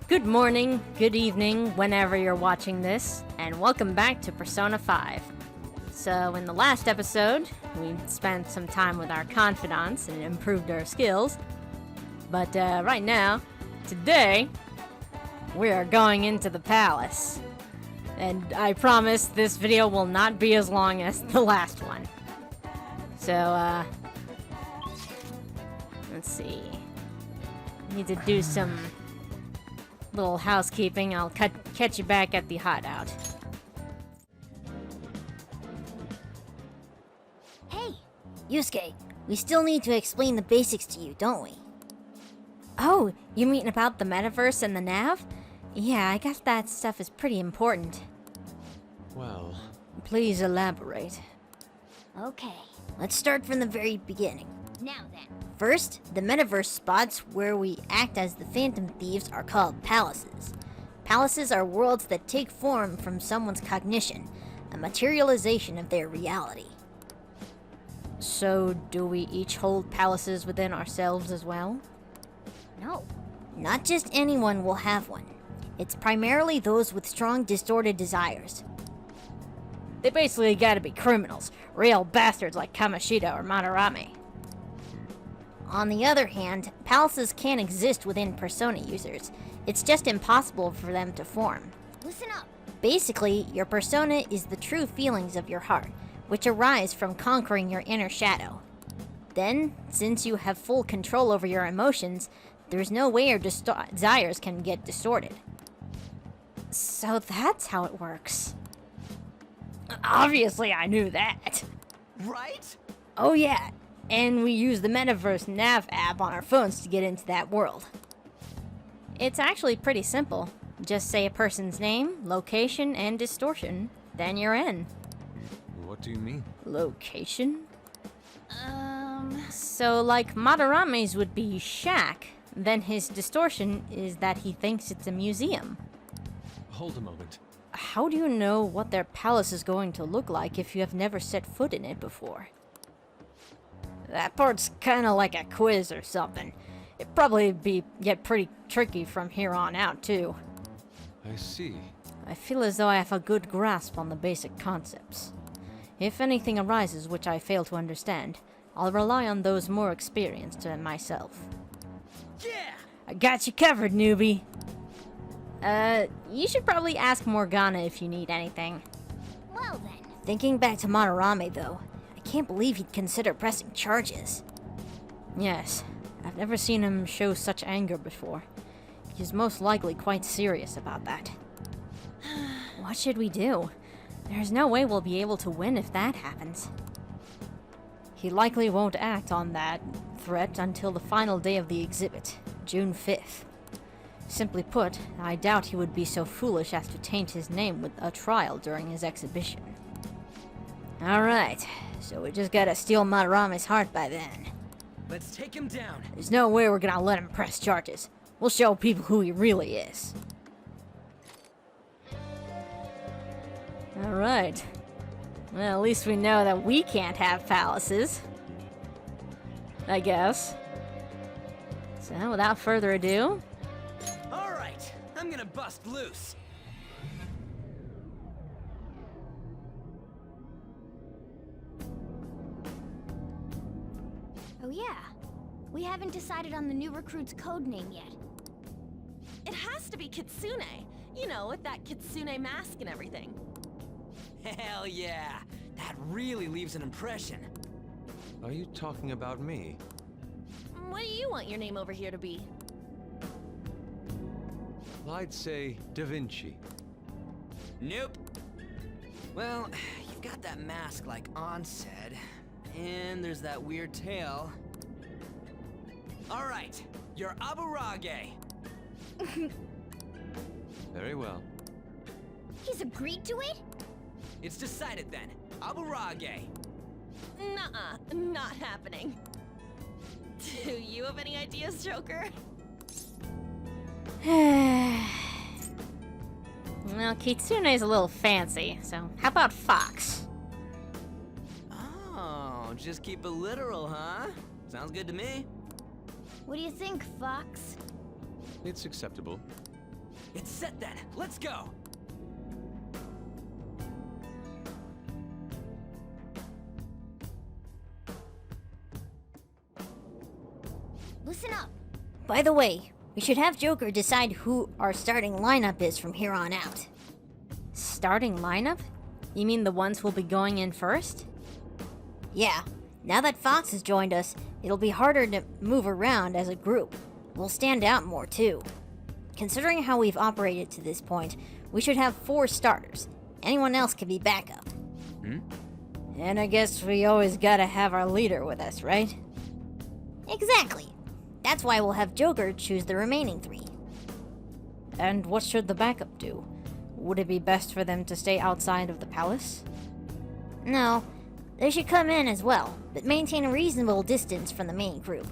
Good morning, good evening, whenever you're watching this, and welcome back to Persona 5. So, in the last episode, we spent some time with our confidants and improved our skills. But right now, today, we are going into the palace. And I promise this video will not be as long as the last one. So, let's see. Need to do some little housekeeping. I'll catch you back at the hideout. Hey, Yusuke, we still need to explain the basics to you, don't we? Oh, you mean about the metaverse and the nav? Yeah, I guess that stuff is pretty important. Well, please elaborate. Okay, let's start from the very beginning. Now then. First, the metaverse spots where we act as the phantom thieves are called palaces. Palaces are worlds that take form from someone's cognition, a materialization of their reality. So, do we each hold palaces within ourselves as well? No, not just anyone will have one. It's primarily those with strong distorted desires. They basically gotta be criminals, real bastards like Kamoshida or Madarame. On the other hand, palaces can exist within Persona users. It's just impossible for them to form. Listen up. Basically, your persona is the true feelings of your heart, which arise from conquering your inner shadow. Then, since you have full control over your emotions, there's no way your desires can get distorted. So that's how it works. Obviously, I knew that. right? Oh yeah. And we use the Metaverse Nav app on our phones to get into that world. It's actually pretty simple. Just say a person's name, location, and distortion, then you're in. What do you mean? Location? So like Madarame's would be shack, then his distortion is that he thinks it's a museum. Hold a moment. How do you know what their palace is going to look like if you have never set foot in it before? That part's kinda like a quiz or something. It'd probably get pretty tricky from here on out, too. I see. I feel as though I have a good grasp on the basic concepts. If anything arises which I fail to understand, I'll rely on those more experienced than myself. Yeah! I got you covered, newbie. You should probably ask Morgana if you need anything. Well then. Thinking back to Madarame, though, I can't believe he'd consider pressing charges. Yes, I've never seen him show such anger before. He's most likely quite serious about that. What should we do? There's no way we'll be able to win if that happens. He likely won't act on that threat until the final day of the exhibit, June 5th. Simply put, I doubt he would be so foolish as to taint his name with a trial during his exhibition. Alright, so we just gotta steal Madarame's heart by then. Let's take him down. There's no way we're gonna let him press charges. We'll show people who he really is. Alright. Well, at least we know that we can't have palaces. I guess. So, without further ado... Alright, I'm gonna bust loose. Oh yeah, we haven't decided on the new recruit's code name yet. It has to be Kitsune. You know, with that Kitsune mask and everything. Hell yeah, that really leaves an impression. Are you talking about me? What do you want your name over here to be? Well, I'd say Da Vinci. Nope. Well, you've got that mask like An said, and there's that weird tail. Alright, you're Aburage. Very well. He's agreed to it? It's decided then. Aburage. Nuh-uh, not happening. Do you have any ideas, Joker? Well, Kitsune's a little fancy, so how about Fox? Oh, just keep it literal, huh? Sounds good to me. What do you think, Fox? It's acceptable. It's set then. Let's go. Listen up. By the way, we should have Joker decide who our starting lineup is from here on out. Starting lineup? You mean the ones who'll be going in first? Yeah, now that Fox has joined us, it'll be harder to move around as a group. We'll stand out more too. Considering how we've operated to this point, we should have 4 starters. Anyone else can be backup. And I guess we always gotta have our leader with us, right? Exactly. That's why we'll have Joker choose the remaining 3. And what should the backup do? Would it be best for them to stay outside of the palace? No, they should come in as well, but maintain a reasonable distance from the main group.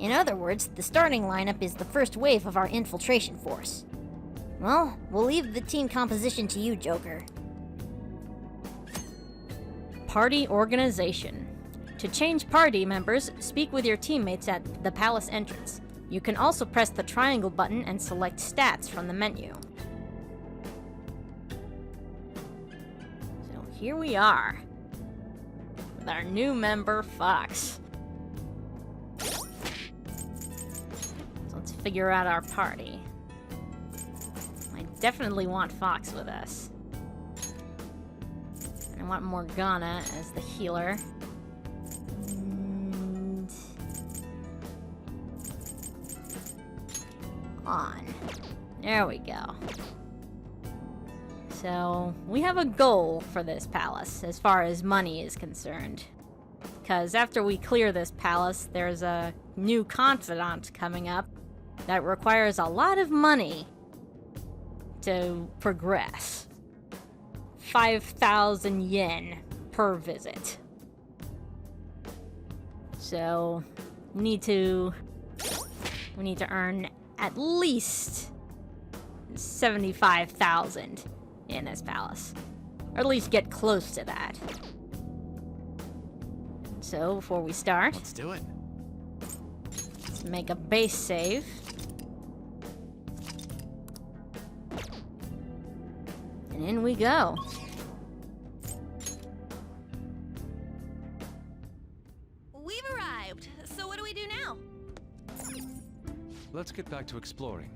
In other words, the starting lineup is the first wave of our infiltration force. Well, we'll leave the team composition to you, Joker. Party organization. To change party members, speak with your teammates at the palace entrance. You can also press the triangle button and select stats from the menu. So here we are, with our new member, Fox. So let's figure out our party. I definitely want Fox with us. I want Morgana as the healer. And on. There we go. So, we have a goal for this palace as far as money is concerned. Because after we clear this palace, there's a new confidant coming up that requires a lot of money to progress. 5,000 yen per visit. So, we need to earn at least 75,000 in this palace. Or at least get close to that. So, before we start, Let's do it. let's make a base save. And in we go. We've arrived. So what do we do now? Let's get back to exploring.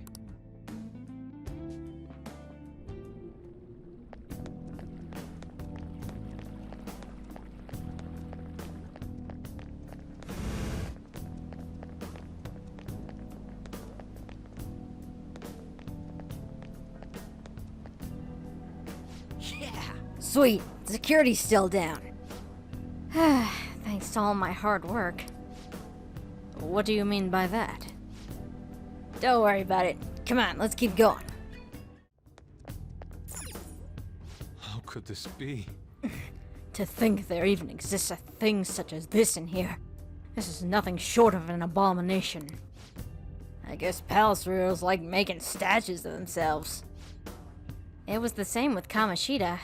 Yeah. Sweet, security's still down. Thanks to all my hard work. What do you mean by that? Don't worry about it. Come on, let's keep going. How could this be? To think there even exists a thing such as this in here. This is nothing short of an abomination. I guess palace rulers like making statues of themselves. It was the same with Kamoshida.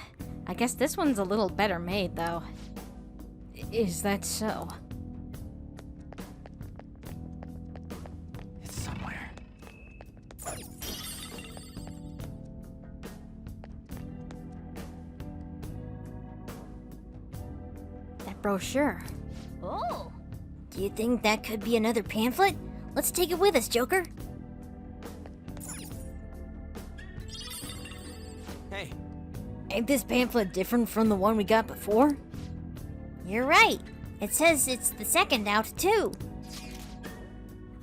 I guess this one's a little better made, though. Is that so? It's somewhere. That brochure. Oh! Do you think that could be another pamphlet? Let's take it with us, Joker. Hey, Ain't this pamphlet different from the one we got before? You're right. It says it's the second out, too.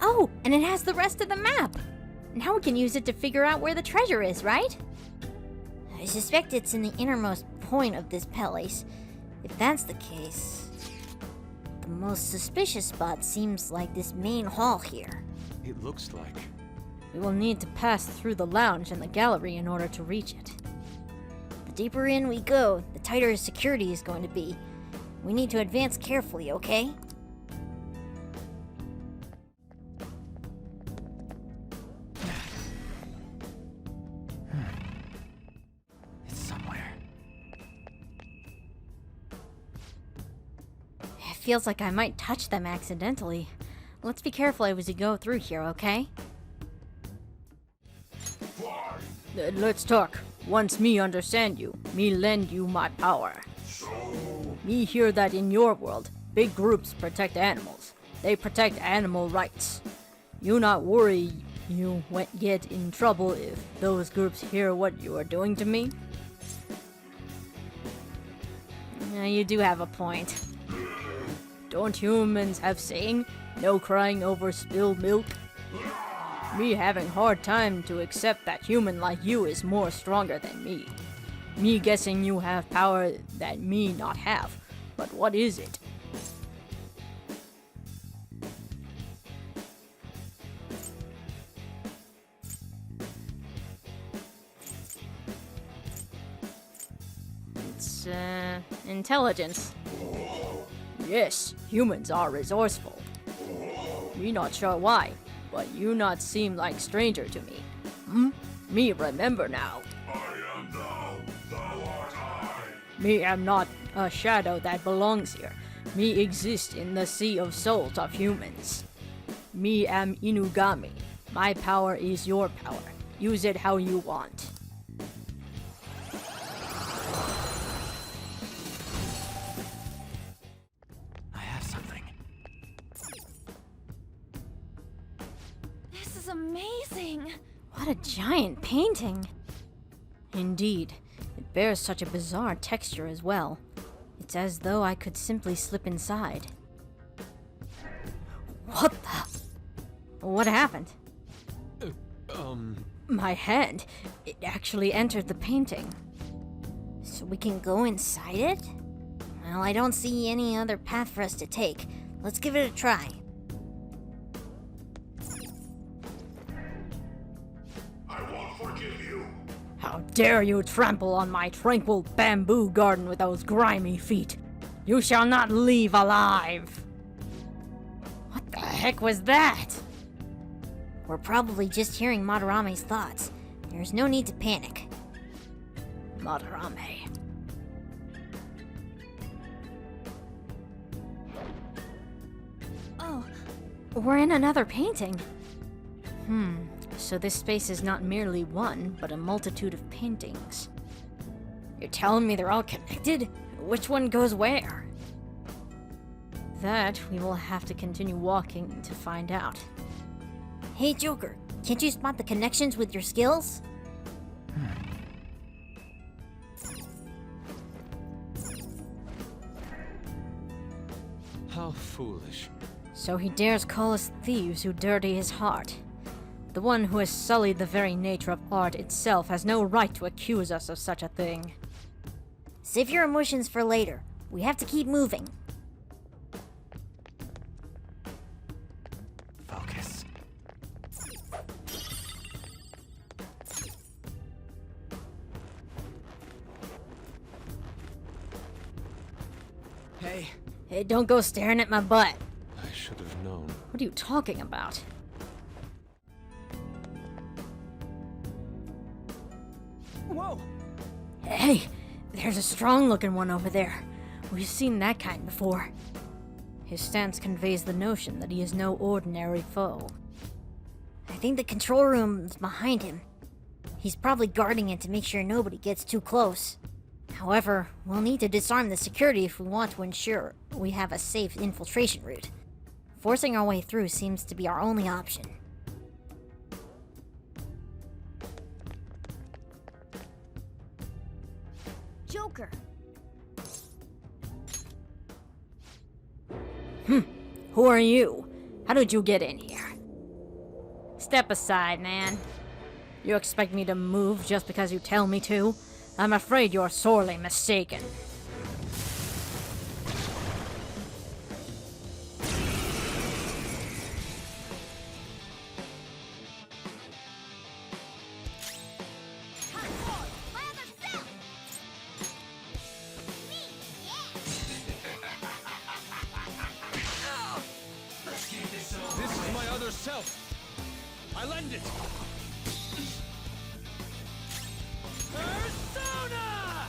Oh, and it has the rest of the map. Now we can use it to figure out where the treasure is, right? I suspect it's in the innermost point of this palace. If that's the case, the most suspicious spot seems like this main hall here. It looks like. We will need to pass through the lounge and the gallery in order to reach it. The deeper in we go, the tighter security is going to be. We need to advance carefully, okay? It's somewhere. It feels like I might touch them accidentally. Let's be careful as we go through here, okay? Let's talk. Once me understand you, me lend you my power. Me hear that in your world, big groups protect animals. They protect animal rights. You not worry you won't get in trouble if those groups hear what you are doing to me? You do have a point. Don't humans have saying, no crying over spilled milk? Me having hard time to accept that human like you is more stronger than me. Me guessing you have power that me not have. But what is it? It's, intelligence. Yes, humans are resourceful. Me not sure why, but you not seem like stranger to me. Me remember now. I am thou, thou art I. Me am not a shadow that belongs here. Me exist in the sea of souls of humans. Me am Inugami. My power is your power. Use it how you want. I have something. This is amazing. What a giant painting! Indeed, it bears such a bizarre texture as well. It's as though I could simply slip inside. What the? What happened? My hand. It actually entered the painting. So we can go inside it? Well, I don't see any other path for us to take. Let's give it a try. I won't forgive you. How dare you trample on my tranquil bamboo garden with those grimy feet? You shall not leave alive! What the heck was that? We're probably just hearing Madarame's thoughts. There's no need to panic. Madarame. Oh, We're in another painting. So this space is not merely one, but a multitude of paintings. You're telling me they're all connected? Which one goes where? That we will have to continue walking to find out. Hey, Joker, can't you spot the connections with your skills? How foolish. So he dares call us thieves who dirty his heart. The one who has sullied the very nature of art itself has no right to accuse us of such a thing. Save your emotions for later. We have to keep moving. Focus. Hey, Hey, don't go staring at my butt. I should have known. What are you talking about? whoa! Hey, there's a strong-looking one over there. We've seen that kind before. His stance conveys the notion that he is no ordinary foe. I think the control room is behind him. He's probably guarding it to make sure nobody gets too close. However, we'll need to disarm the security if we want to ensure we have a safe infiltration route. Forcing our way through seems to be our only option. Joker. Who are you? How did you get in here? Step aside, man. You expect me to move just because you tell me to? I'm afraid you're sorely mistaken. This is my other self. I lend it. Persona!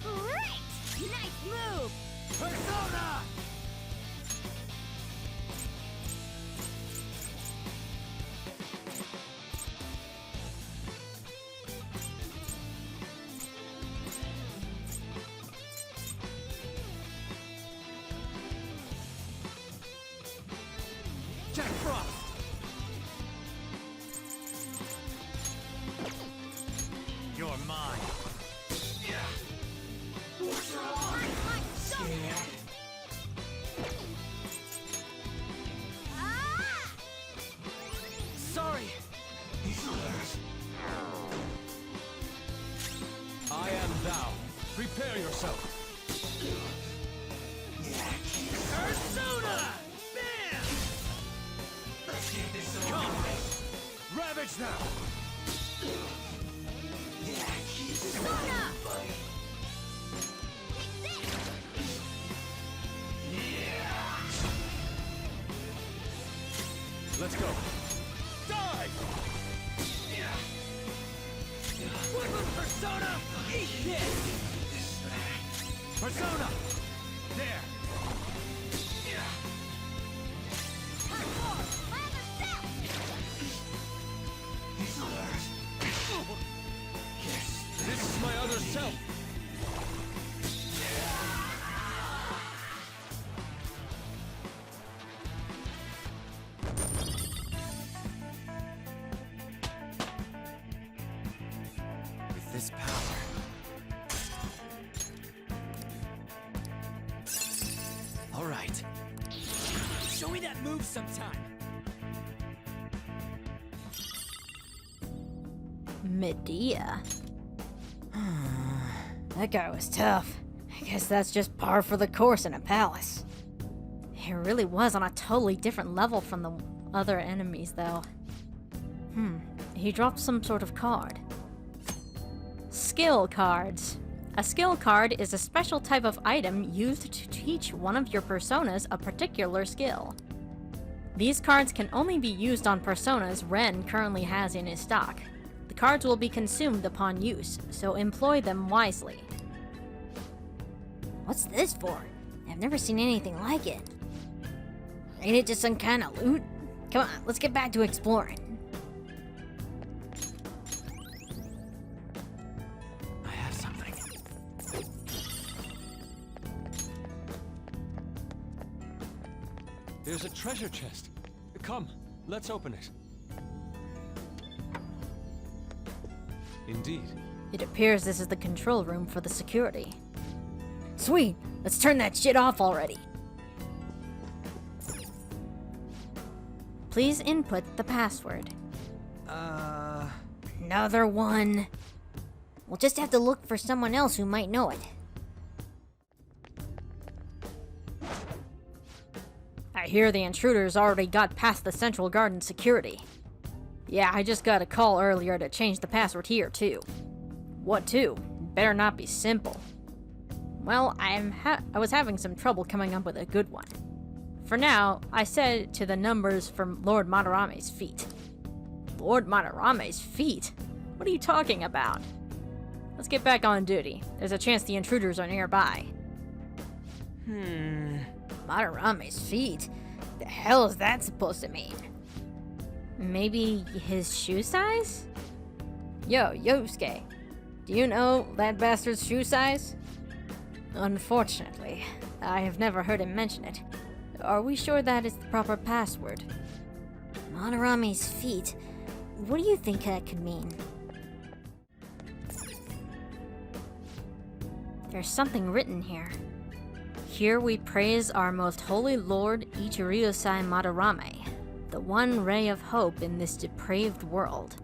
Great! Nice move! Persona! mine. Sorry. I am thou. Prepare yourself. Persona! Bam! Come! Ravage now! Let's go. Die! Woodland Persona! Eat this! Persona! There! This is my other self! With this power... All right. Show me that move sometime. Medea. That guy was tough. I guess that's just par for the course in a palace. He really was on a totally different level from the other enemies, though. He dropped some sort of card. Skill cards. A skill card is a special type of item used to teach one of your personas a particular skill. These cards can only be used on personas Ren currently has in his stock. The cards will be consumed upon use, so employ them wisely. What's this for? I've never seen anything like it. Ain't it just some kind of loot? Come on, let's get back to exploring. I have something. There's a treasure chest. Come, let's open it. Indeed. It appears this is the control room for the security. Sweet! Let's turn that shit off already! Please input the password. Another one. We'll just have to look for someone else who might know it. I hear the intruders already got past the Central Garden security. Yeah, I just got a call earlier to change the password here, too. What to? Better not be simple. Well, I was having some trouble coming up with a good one. For now, I set it to the numbers from Lord Madarame's feet. Lord Madarame's feet? What are you talking about? Let's get back on duty. There's a chance the intruders are nearby. Madarame's feet? The hell is that supposed to mean? Maybe his shoe size? Yo, Yosuke, do you know that bastard's shoe size? Unfortunately, I have never heard him mention it. Are we sure that is the proper password? Madarame's feet? What do you think that could mean? There's something written here. Here we praise our most holy lord Ichiryosai Madarame, the one ray of hope in this depraved world.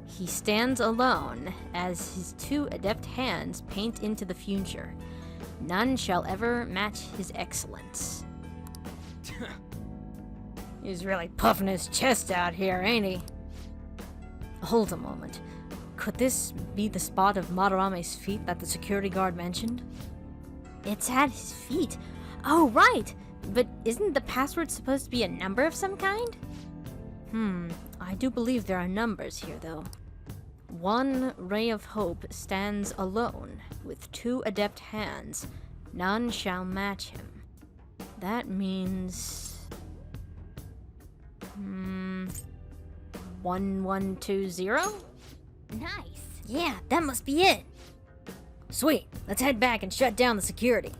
He stands alone as his two adept hands paint into the future. None shall ever match his excellence. He's really puffing his chest out here, ain't he? Hold a moment. Could this be the spot of Madarame's feet that the security guard mentioned? It's at his feet. Oh, right! But isn't the password supposed to be a number of some kind? I do believe there are numbers here, though. One ray of hope stands alone, with two adept hands. None shall match him. That means... 1120? Nice. Yeah, that must be it. Sweet, let's head back and shut down the security.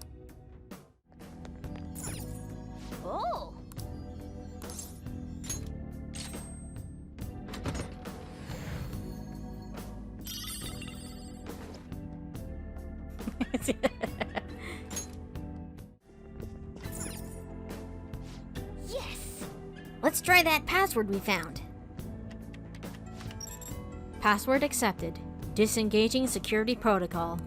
Oh. Yes! Let's try that password we found. Password accepted. Disengaging security protocol.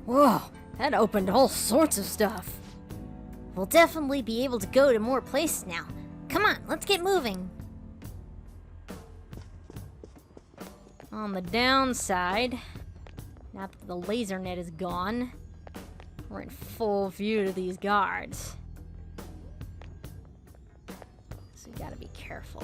Whoa, that opened all sorts of stuff. We'll definitely be able to go to more places now. Come on, let's get moving. On the downside, now that the laser net is gone, we're in full view to these guards. So you gotta be careful.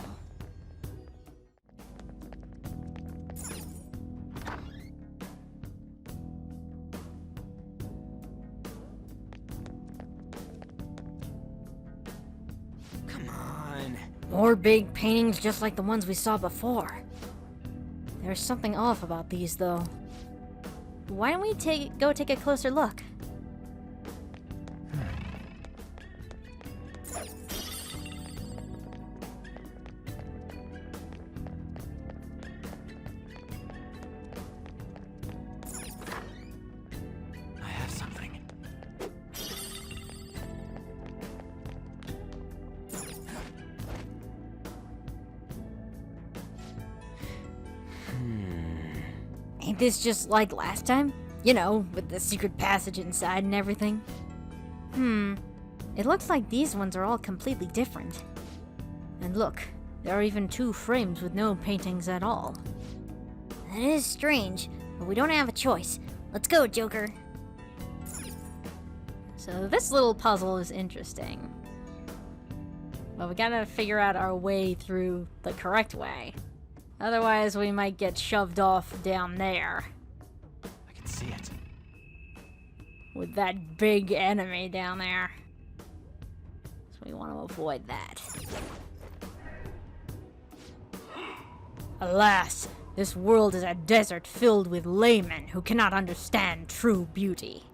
Come on. More big paintings just like the ones we saw before. There's something off about these, though. Why don't we go take a closer look? I have something. Ain't this just like last time? You know, with the secret passage inside and everything? It looks like these ones are all completely different. And look, there are even 2 frames with no paintings at all. That is strange, but we don't have a choice. Let's go, Joker. So this little puzzle is interesting. But we gotta figure out our way through the correct way. Otherwise, we might get shoved off down there. I can see it. With that big enemy down there. So we want to avoid that. Alas, this world is a desert filled with laymen who cannot understand true beauty.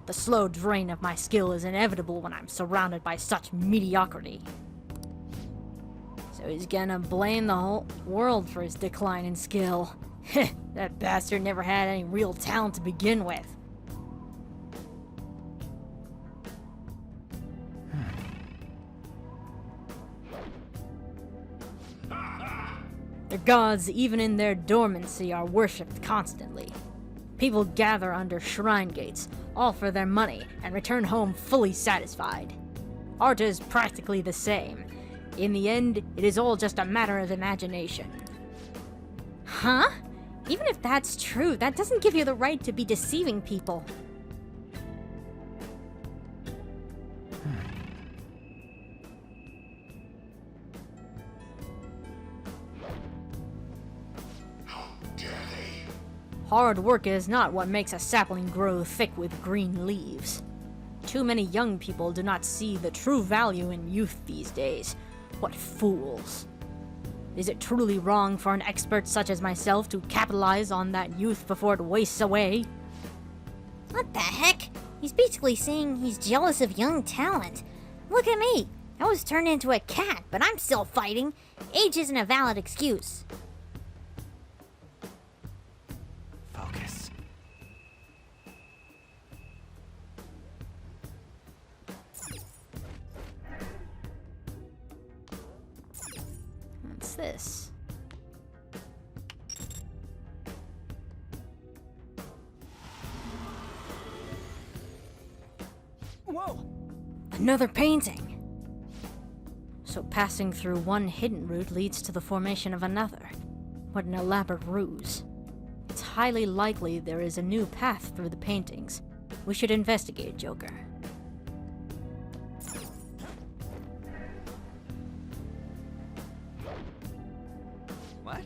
The slow drain of my skill is inevitable when I'm surrounded by such mediocrity. So he's gonna blame the whole world for his decline in skill. That bastard never had any real talent to begin with. The gods, even in their dormancy, are worshipped constantly. People gather under shrine gates, all for their money, and return home fully satisfied. Art is practically the same. In the end, it is all just a matter of imagination. Huh? Even if that's true, that doesn't give you the right to be deceiving people. How dare they? Hard work is not what makes a sapling grow thick with green leaves. Too many young people do not see the true value in youth these days. What fools. Is it truly wrong for an expert such as myself to capitalize on that youth before it wastes away? What the heck? He's basically saying he's jealous of young talent. Look at me. I was turned into a cat, but I'm still fighting. Age isn't a valid excuse. Focus. What's this? Whoa! Another painting! So passing through one hidden route leads to the formation of another. What an elaborate ruse. It's highly likely there is a new path through the paintings. We should investigate, Joker. What?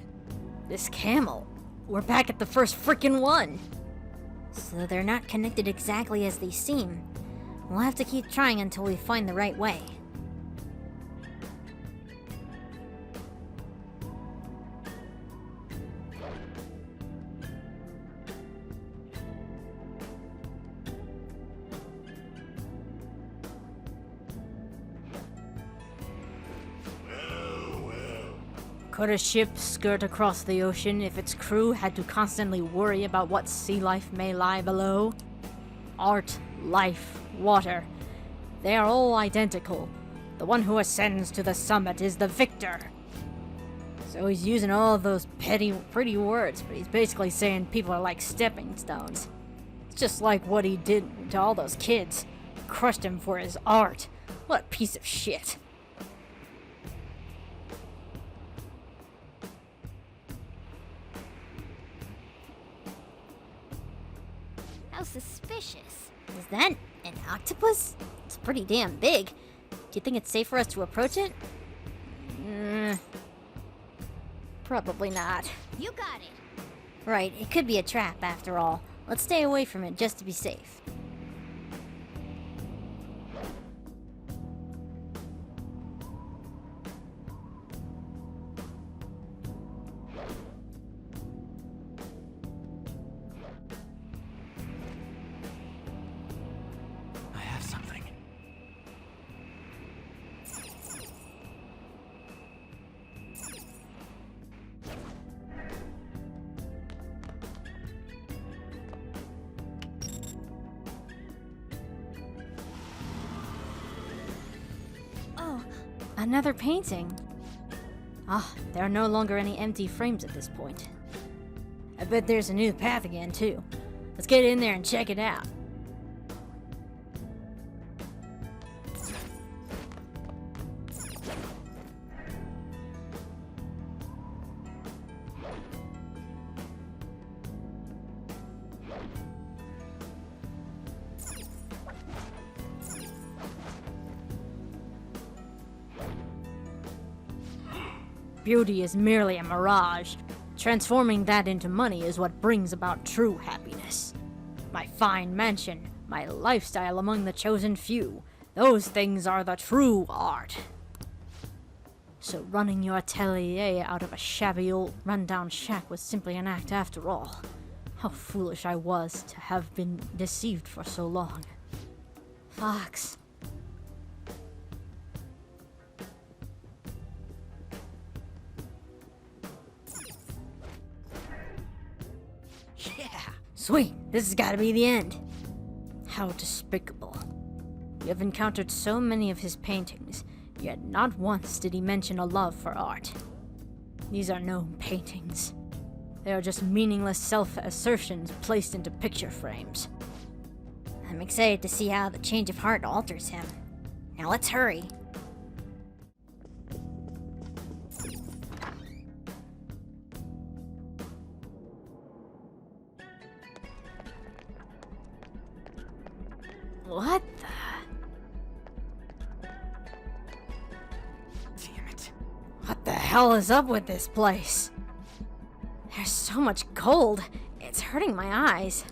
This camel. We're back at the first frickin' one. So they're not connected exactly as they seem. We'll have to keep trying until we find the right way. Could a ship skirt across the ocean if its crew had to constantly worry about what sea life may lie below? Art, life, water, they are all identical. The one who ascends to the summit is the victor. So he's using all those pretty words, but he's basically saying people are like stepping stones. It's just like what he did to all those kids. Crushed him for his art. What a piece of shit. How suspicious. Is that an octopus? It's pretty damn big. Do you think it's safe for us to approach it? Probably not. You got it. Right, it could be a trap after all. Let's stay away from it just to be safe. I have something. Another painting. Ah, there are no longer any empty frames at this point. I bet there's a new path again, too. Let's get in there and check it out. Beauty is merely a mirage. Transforming that into money is what brings about true happiness. My fine mansion, my lifestyle among the chosen few, those things are the true art. So running your atelier out of a shabby old rundown shack was simply an act after all. How foolish I was to have been deceived for so long. Fox. Sweet, this has got to be the end. How despicable. We have encountered so many of his paintings, yet not once did he mention a love for art. These are no paintings. They are just meaningless self-assertions placed into picture frames. I'm excited to see how the change of heart alters him. Now let's hurry. What the? Damn it. What the hell is up with this place? There's so much gold, it's hurting my eyes.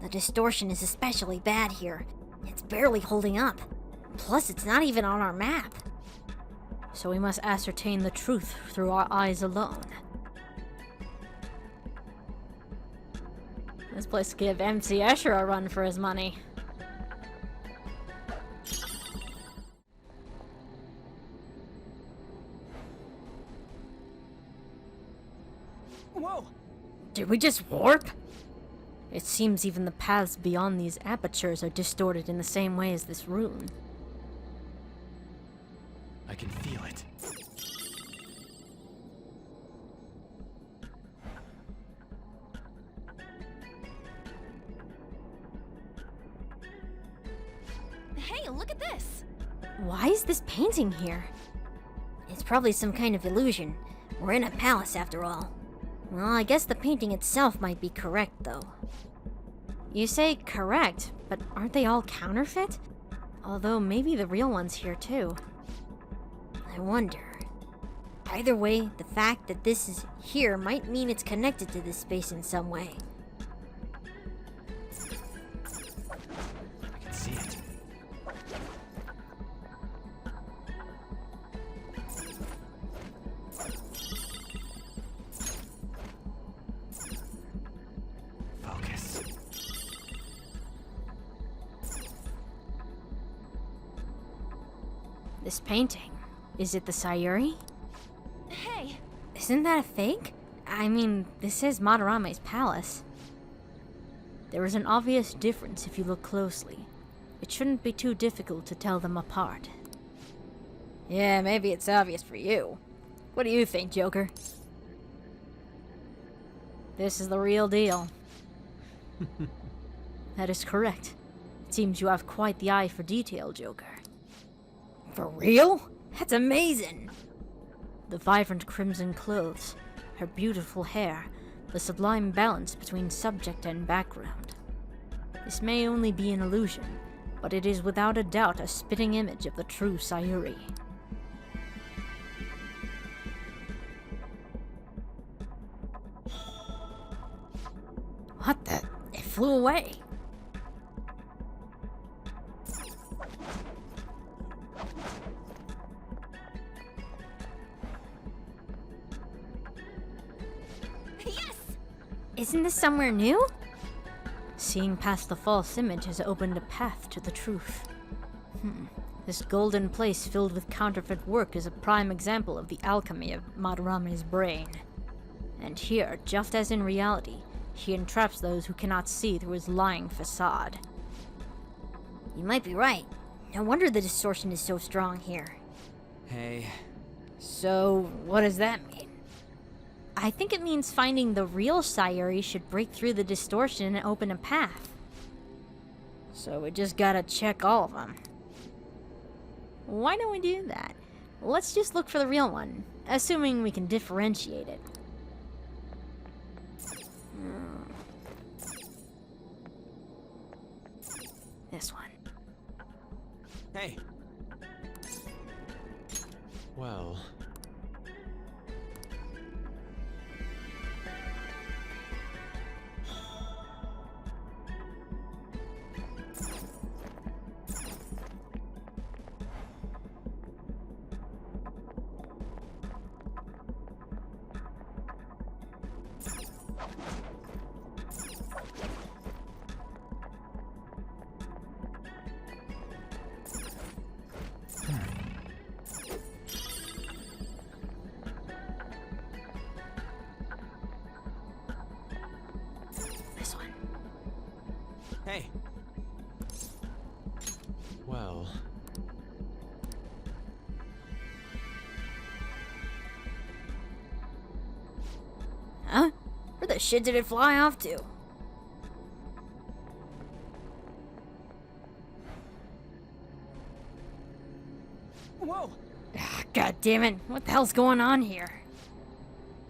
The distortion is especially bad here. It's barely holding up. Plus, it's not even on our map. So we must ascertain the truth through our eyes alone. This place could give MC Escher a run for his money. Whoa! Did we just warp? It seems even the paths beyond these apertures are distorted in the same way as this rune. I can feel it. Hey, look at this! Why is this painting here? It's probably some kind of illusion. We're in a palace after all. Well, I guess the painting itself might be correct, though. You say correct, but aren't they all counterfeit? Although maybe the real one's here too. I wonder. Either way, the fact that this is here might mean it's connected to this space in some way. I can see it. Focus. This painting, is it the Sayuri? Hey, Isn't that a fake? I mean, this is Madarame's palace. There is an obvious difference if you look closely. It shouldn't be too difficult to tell them apart. Yeah, maybe it's obvious for you. What do you think, Joker? This is the real deal. That is correct. It seems you have quite the eye for detail, Joker. For real? That's amazing. The vibrant crimson clothes, her beautiful hair, the sublime balance between subject and background. This may only be an illusion, but it is without a doubt a spitting image of the true Sayuri. What the? It flew away. Yes! Isn't this somewhere new? Seeing past the false image has opened a path to the truth. This golden place filled with counterfeit work is a prime example of the alchemy of Madarame's brain. And here, just as in reality, he entraps those who cannot see through his lying facade. You might be right. No wonder the distortion is so strong here. Hey, So, what does that mean? I think it means finding the real Sayuri should break through the distortion and open a path. So we just gotta check all of them. Why don't we do that? Let's just look for the real one, assuming we can differentiate it. This one. hey. Well, This one. Hey, well. Huh? Where the shit did it fly off to? whoa! God damn it. What the hell's going on here?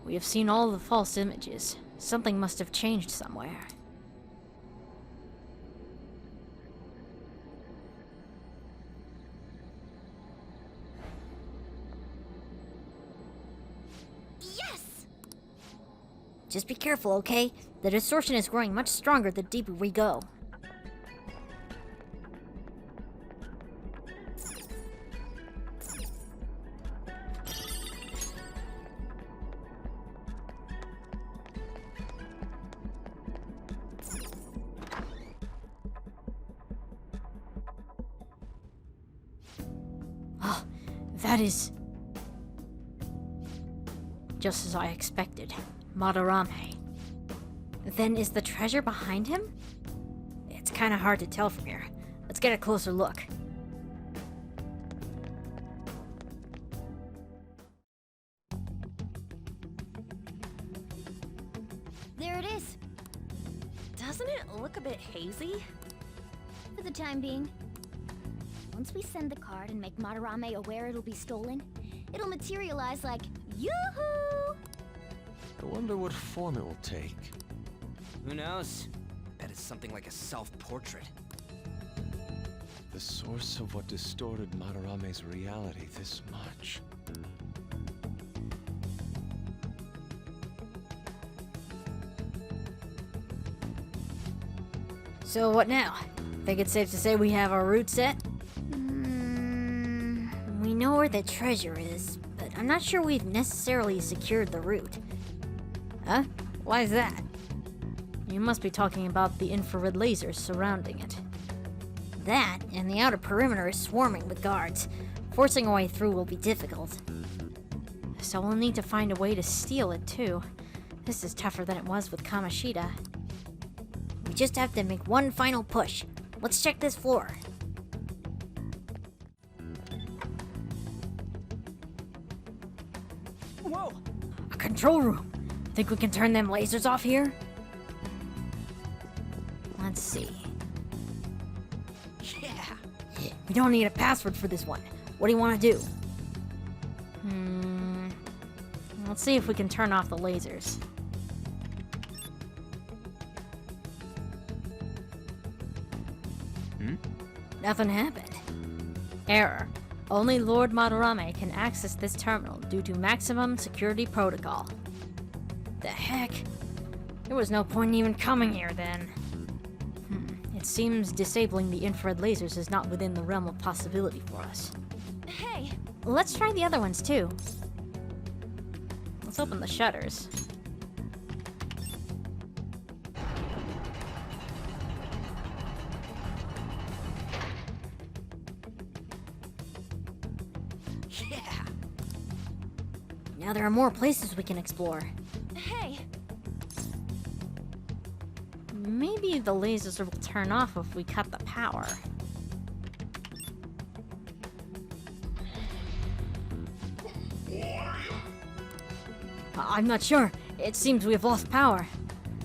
We have seen all the false images. Something must have changed somewhere. Yes! Just be careful, okay? The distortion is growing much stronger the deeper we go. That is... just as I expected. Madarame. Then is the treasure behind him? It's kind of hard to tell from here. Let's get a closer look. There it is. Doesn't it look a bit hazy? For the time being. Once we send the card and make Madarame aware it'll be stolen, it'll materialize like, yoo-hoo! I wonder what form it will take. Who knows? Bet it's something like a self-portrait. The source of what distorted Madarame's reality this much. So what now? Think it's safe to say we have our route set? We know where the treasure is, but I'm not sure we've necessarily secured the route. Huh? Why is that? You must be talking about the infrared lasers surrounding it. That, and the outer perimeter is swarming with guards. Forcing our way through will be difficult. So we'll need to find a way to steal it, too. This is tougher than it was with Kamoshida. We just have to make one final push. Let's check this floor. Whoa! A control room! Think we can turn them lasers off here? Let's see. Yeah. We don't need a password for this one. What do you want to do? Let's see if we can turn off the lasers. Nothing happened. Error. Only Lord Madarame can access this terminal due to maximum security protocol. The heck? There was no point in even coming here then. It seems disabling the infrared lasers is not within the realm of possibility for us. Hey, Let's try the other ones too. Let's open the shutters. Yeah. Now there are more places we can explore. hey. Maybe the lasers will turn off if we cut the power. I'm not sure. It seems we've lost power.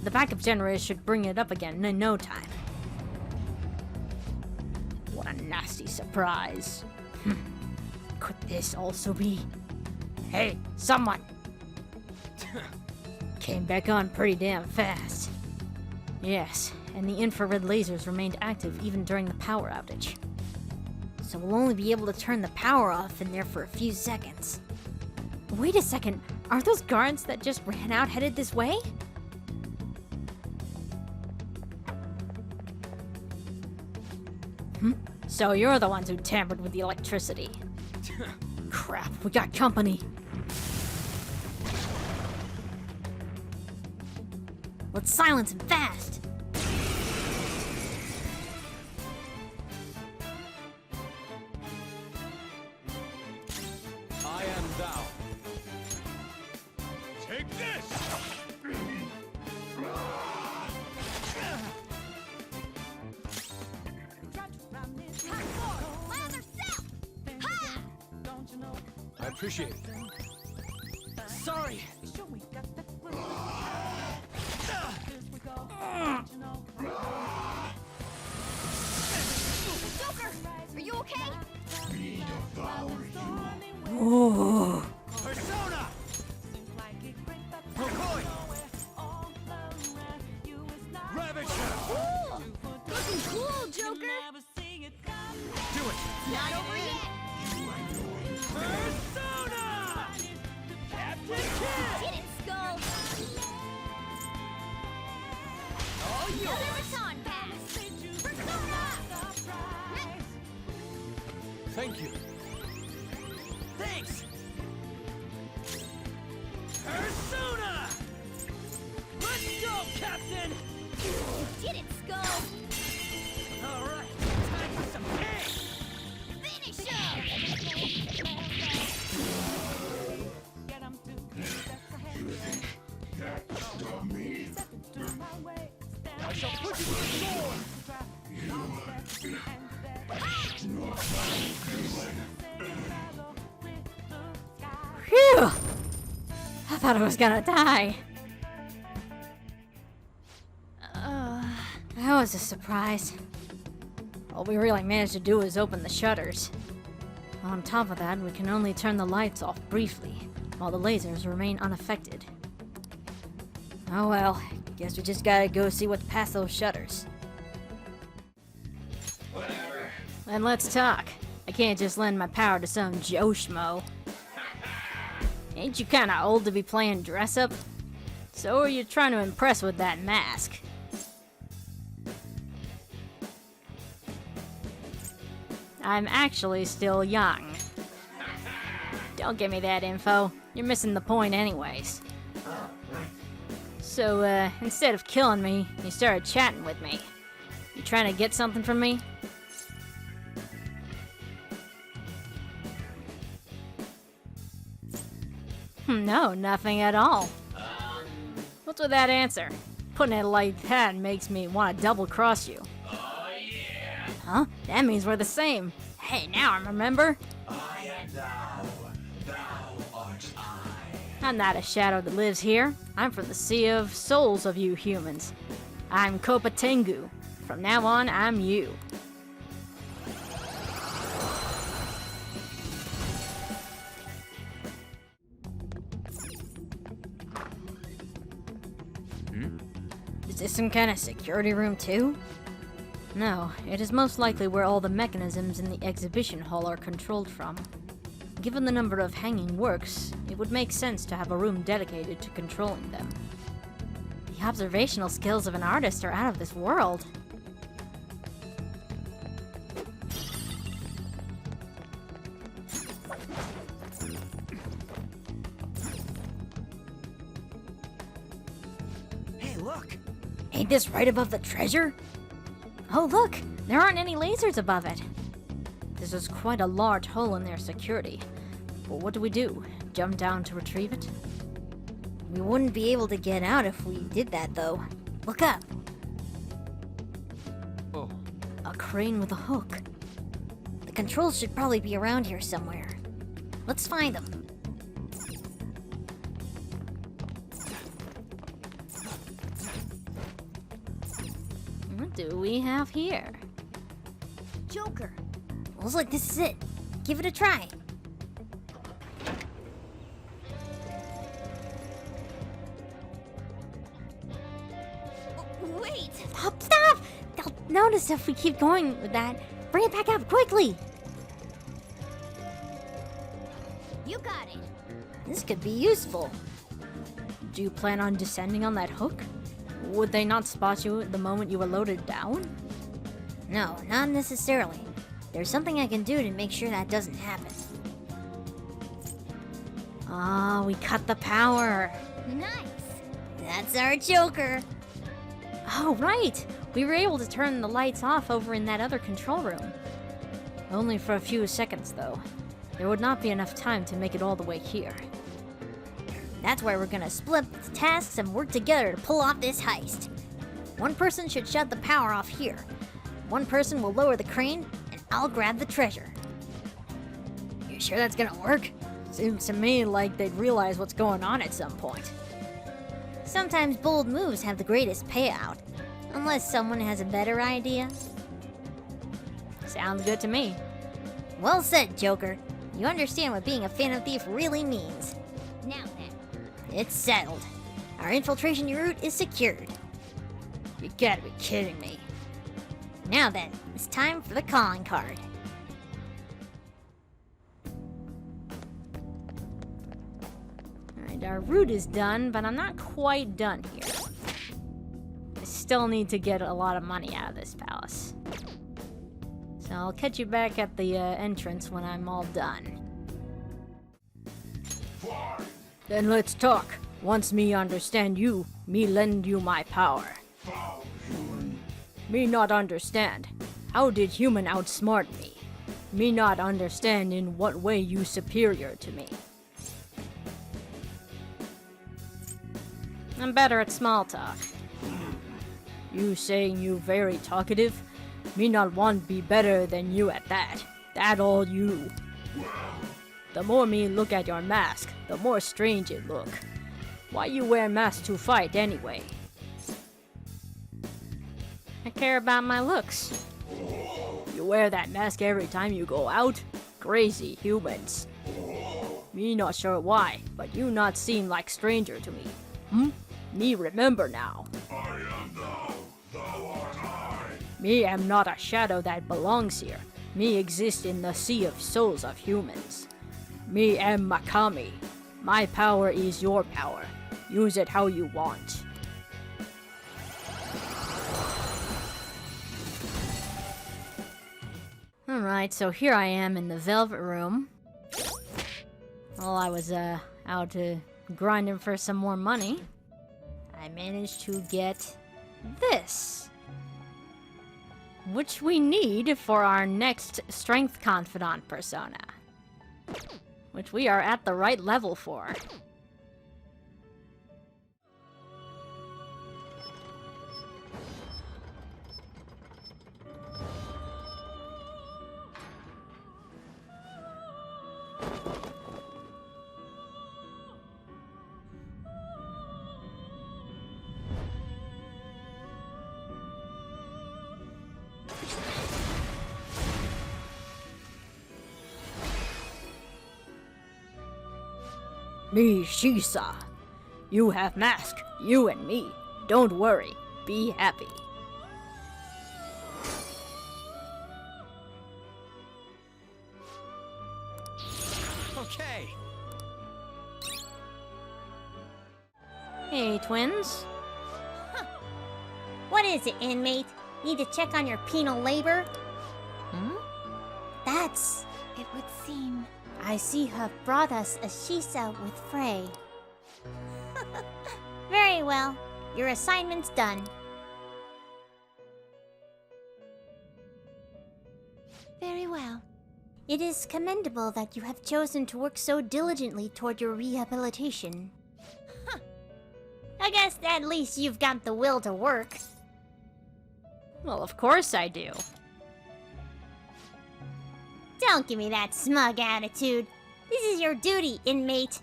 The backup generator should bring it up again in no time. What a nasty surprise. Could this also be... Hey, someone! Came back on pretty damn fast. Yes, and the infrared lasers remained active even during the power outage. So we'll only be able to turn the power off in there for a few seconds. Wait a second, are those guards that just ran out headed this way? So you're the ones who tampered with the electricity. Crap, we got company. Let's silence him fast. I am thou. Take this! I appreciate it. Sorry. Joker, are you okay? We devour you. Oh, Persona! Propoi! Ravager! Cool! Looking cool, Joker! Do it! Not over yet! Persona! Captain Kidd! Get it, Skull! Oh, you! Another baton pass! Persona! Thank you. Thanks! Persona! Let's go, Captain! Get it, Skull! Alright, time for some pain! Finish him! That's dummy. I shall put you to the sword! phew! I thought I was gonna die. That was a surprise. All we really managed to do was open the shutters. On top of that, we can only turn the lights off briefly, while the lasers remain unaffected. Oh well, guess we just gotta go see what's past those shutters. Whatever. And let's talk. I can't just lend my power to some Joe Schmo. Ain't you kinda old to be playing dress up? So are you trying to impress with that mask? I'm actually still young. Don't give me that info. You're missing the point anyways. So, instead of killing me, you started chatting with me. You trying to get something from me? No, nothing at all. What's with that answer? Putting it like that makes me want to double-cross you. Oh yeah. Huh? That means we're the same. Hey, now I remember. I am thou. Thou art I. I'm not a shadow that lives here. I'm from the sea of souls of you humans. I'm Kopa Tengu. From now on, I'm you. Is this some kind of security room too? No, it is most likely where all the mechanisms in the exhibition hall are controlled from. Given the number of hanging works, it would make sense to have a room dedicated to controlling them. The observational skills of an artist are out of this world. Hey, look! Ain't this right above the treasure? Oh look, there aren't any lasers above it. This is quite a large hole in their security. But what do? Jump down to retrieve it? We wouldn't be able to get out if we did that, though. Look up. Oh, A crane with a hook. The controls should probably be around here somewhere. Let's find them. What do we have here? Joker. Looks like this is it. Give it a try. Wait! Stop! Stop! They'll notice if we keep going with that. Bring it back up quickly. You got it. This could be useful. Do you plan on descending on that hook? Would they not spot you the moment you were loaded down? No, not necessarily. There's something I can do to make sure that doesn't happen. Ah, we cut the power. Nice. That's our Joker. Oh, right! We were able to turn the lights off over in that other control room. Only for a few seconds, though. There would not be enough time to make it all the way here. That's why we're gonna split the tasks and work together to pull off this heist. One person should shut the power off here. One person will lower the crane, and I'll grab the treasure. You sure that's gonna work? Seems to me like they'd realize what's going on at some point. Sometimes bold moves have the greatest payout. Unless someone has a better idea. Sounds good to me. Well said, Joker. You understand what being a Phantom Thief really means. Now then. It's settled. Our infiltration route is secured. You gotta be kidding me. Now then, it's time for the calling card. Alright, our route is done, but I'm not quite done here. I still need to get a lot of money out of this palace. So I'll catch you back at the entrance when I'm all done. Fine. Then let's talk. Once me understand you, me lend you my power. Foul human. Me not understand. How did human outsmart me? Me not understand in what way you superior to me. I'm better at small talk. You saying you very talkative? Me not want be better than you at that. That all you. The more me look at your mask, the more strange it look. Why you wear mask to fight anyway? I care about my looks. You wear that mask every time you go out? Crazy humans. Me not sure why, but you not seem like stranger to me. Me remember now. I am thou. Thou art I. Me am not a shadow that belongs here. Me exist in the sea of souls of humans. Me am Makami. My power is your power. Use it how you want. Alright, so here I am in the Velvet Room. While I was out grinding for some more money, I managed to get this, which we need for our next Strength Confidant persona, which we are at the right level for. Me, Shisa. You have mask, you and me. Don't worry, be happy. Okay. Hey, twins. What is it, inmate? Need to check on your penal labor? That's... It would seem. I see you have brought us a Shisa with Frey. Very well. Your assignment's done. Very well. It is commendable that you have chosen to work so diligently toward your rehabilitation. I guess at least you've got the will to work. Well, of course I do. Don't give me that smug attitude. This is your duty, inmate.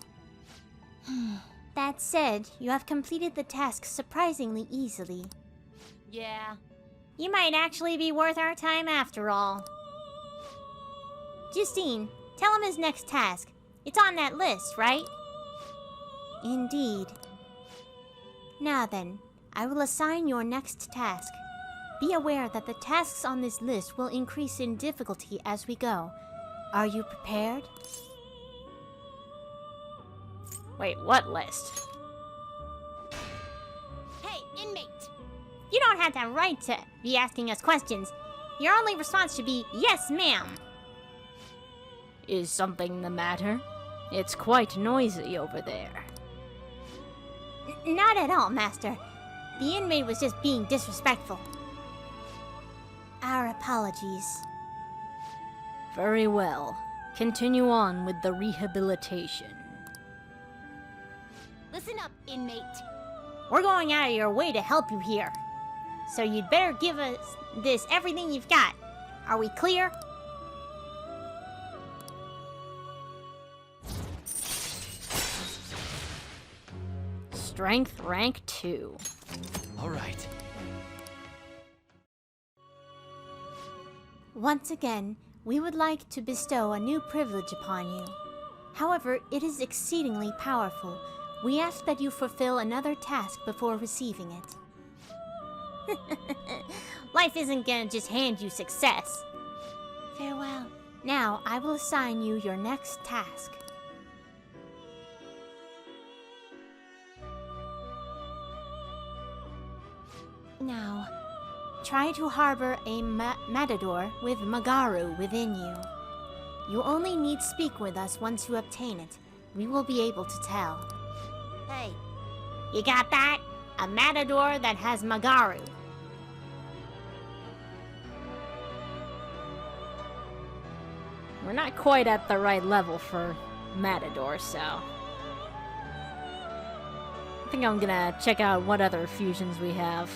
That said, you have completed the task surprisingly easily. Yeah. You might actually be worth our time after all. Justine, tell him his next task. It's on that list, right? Indeed. Now then, I will assign your next task. Be aware that the tasks on this list will increase in difficulty as we go. Are you prepared? Wait, what list? Hey, inmate! You don't have that right to be asking us questions. Your only response should be, yes, ma'am. Is something the matter? It's quite noisy over there. Not at all, Master. The inmate was just being disrespectful. Our apologies. Very well. Continue on with the rehabilitation. Listen up, inmate. We're going out of your way to help you here. So you'd better give us this everything you've got. Are we clear? Strength rank 2. All right. Once again, we would like to bestow a new privilege upon you. However, it is exceedingly powerful. We ask that you fulfill another task before receiving it. Life isn't gonna just hand you success. Farewell. Now, I will assign you your next task. Now, try to harbor a matador with Magaru within you. You only need speak with us once you obtain it. We will be able to tell. Hey, you got that? A matador that has Magaru. We're not quite at the right level for Matador, so... I think I'm gonna check out what other fusions we have.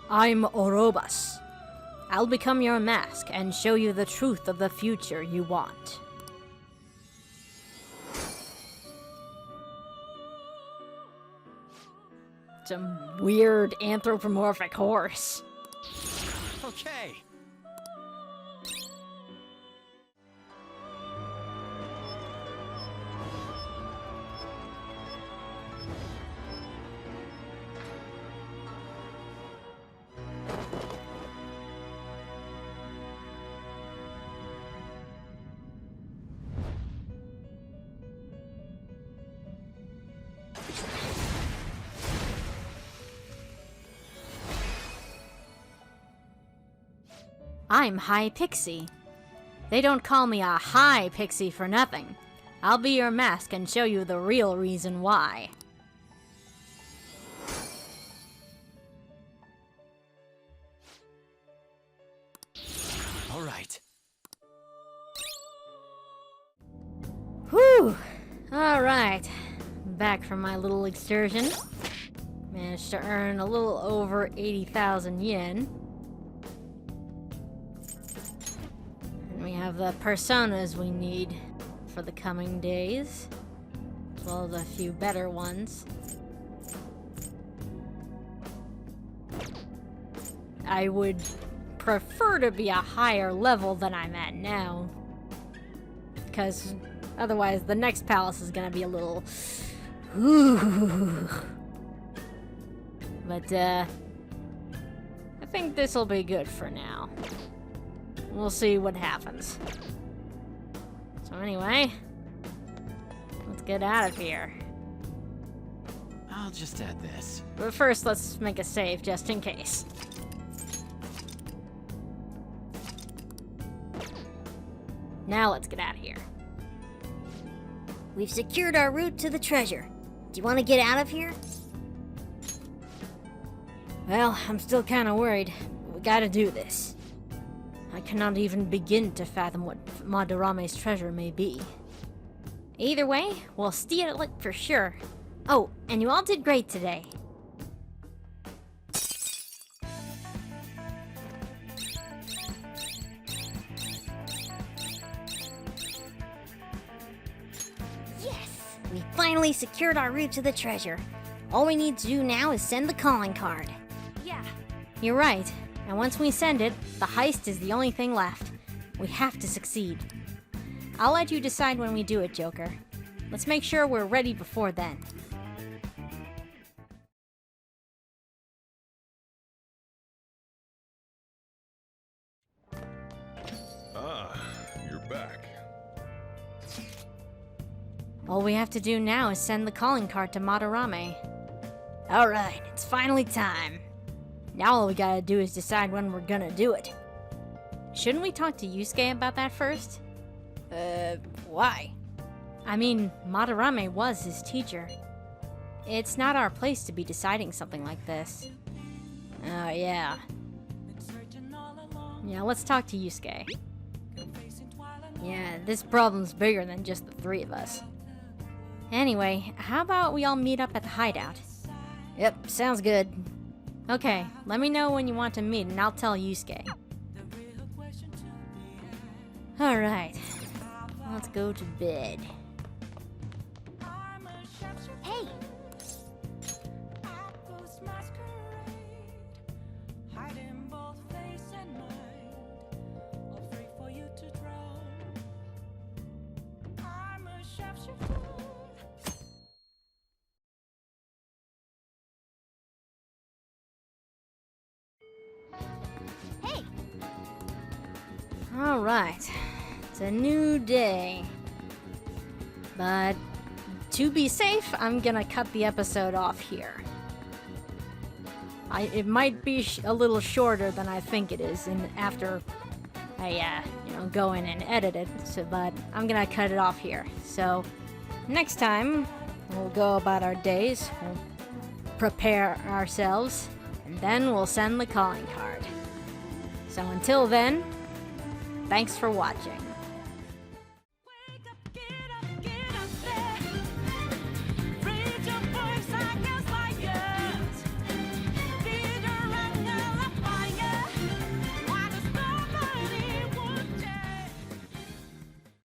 I'm Orobas. I'll become your mask and show you the truth of the future you want. Some weird anthropomorphic horse. Okay. I'm High Pixie. They don't call me a High Pixie for nothing. I'll be your mask and show you the real reason why. All right. Whew! Alright. Back from my little excursion. Managed to earn a little over 80,000 yen. And we have the personas we need for the coming days, as well as a few better ones. I would prefer to be a higher level than I'm at now, because otherwise the next palace is gonna be a little... But, I think this'll be good for now. We'll see what happens. So anyway, let's get out of here. I'll just add this. But first, let's make a save just in case. Now let's get out of here. We've secured our route to the treasure. Do you want to get out of here? Well, I'm still kind of worried. We gotta do this. I cannot even begin to fathom what Madarame's treasure may be. Either way, we'll steal it for sure. Oh, and you all did great today. Yes! We finally secured our route to the treasure. All we need to do now is send the calling card. Yeah. You're right. And once we send it, the heist is the only thing left. We have to succeed. I'll let you decide when we do it, Joker. Let's make sure we're ready before then. Ah, you're back. All we have to do now is send the calling card to Madarame. Alright, it's finally time. Now all we gotta do is decide when we're gonna do it. Shouldn't we talk to Yusuke about that first? Why? I mean, Madarame was his teacher. It's not our place to be deciding something like this. Oh, yeah. Yeah, let's talk to Yusuke. Yeah, this problem's bigger than just the three of us. Anyway, how about we all meet up at the hideout? Yep, sounds good. Okay, let me know when you want to meet and I'll tell Yusuke. Alright, let's go to bed. Hey! Hey! Alright, it's a new day. But to be safe, I'm gonna cut the episode off here. It might be a little shorter than I think it is, and after I, go in and edit it. But I'm gonna cut it off here. So next time, we'll go about our days. We'll prepare ourselves, and then we'll send the calling card. So until then, thanks for watching.